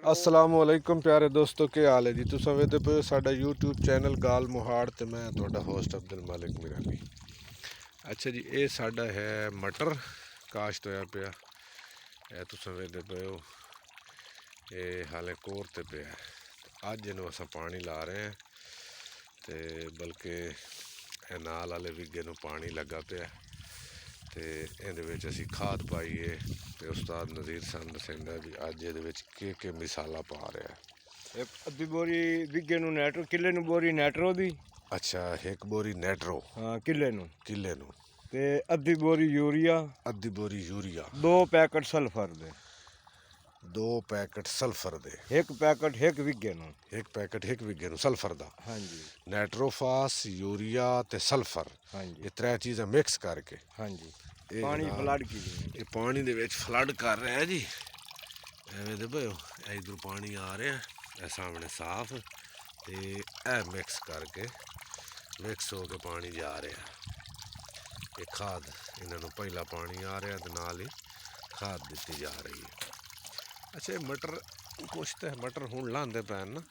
असलामुअलैकुम प्यारे दोस्तों, क्या हाल है जी। तुम वेखदे पे साडा यूट्यूब चैनल गाल मोहाड़ ते मैं तुहाडा होस्ट अब्दुल मालिक मिरानी। अच्छा जी, ये साडा है मटर काश्त होया पिया। ये तुम वेखदे पे हो, ये हाले कोर ते पिया। अज इनू असां पानी ला रहे हैं, ते बल्कि नाल वाले विगे नू पानी लगा पिया। ते इहदे विच असीं खाद पाईए ते उस्ताद नज़ीर सन दसेंदा भी अज इहदे विच के मिसाला पा रहा है। एक अद्धी बोरी विगे नू नैट्रो, किले नू बोरी नैट्रो दी। अच्छा, एक बोरी नैट्रो हाँ, किले नू किले नू ते अद्धी बोरी यूरिया, अद्धी बोरी यूरिया, 2 पैकेट सल्फर दे, 2 पैकेट सल्फर दे, 1 पैकेट 1 विगे नू। 1 पैकेट 1 विगे नू सल्फर दा। हाँ जी, नैट्रोफास, यूरिया ते सल्फर, हाँ जी, ये त्रै चीज़ां मिक्स करके हाँ जी। ये पानी जनाब फ्लड की दी। ये पानी दे विच फ्लड कर रहा है जी। एवें दे भयो इधरों पानी आ रहा है, ए सामने साफ, ते ए मिक्स करके मिक्स होके पानी जा रहा है। ये खाद इन्होंने पहला पानी आ रहा है तो नाल ही खाद दी जा रही है। अच्छा, मटर कुछ तो मटर हूँ लाते पैन ना,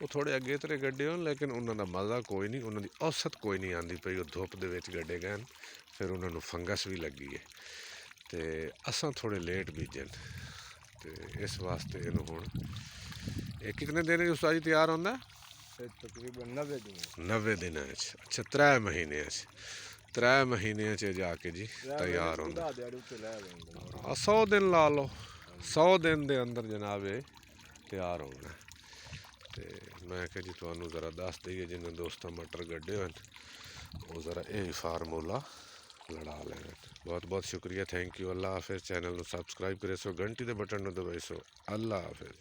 वो थोड़े अगे तरे गड्ढे हो, लेकिन उन्होंने मज़ा कोई नहीं, उन्होंने औसत कोई नहीं आती पई। वो धुप दे विच गड्ढे गए, फिर उन्होंने फंगस भी लगी है। तो असां थोड़े लेट बीजे, तो इस वास्ते इनू हुण ये कितने दिन उस्ताद जी तैयार होंदा? तकरीबन 90 दिन। 90 दिन। अच्छा, 3 महीने 3 महीने जाके जी तैयार होंदा। 100 दिन ला लो, 100 दिन के अंदर जनाब ये तैयार होना। तो मैं क्या जी तुहानू ज़रा दस दईए, जिन्हें दोस्तों मटर गड्ढे हो वो ज़रा यही फार्मूला लड़ा लें। बहुत बहुत शुक्रिया, थैंक यू। अल्लाह हाफिज़। चैनल को सबसक्राइब करे सो, घंटी के बटन दबाई सो। अल्लाह हाफिज़।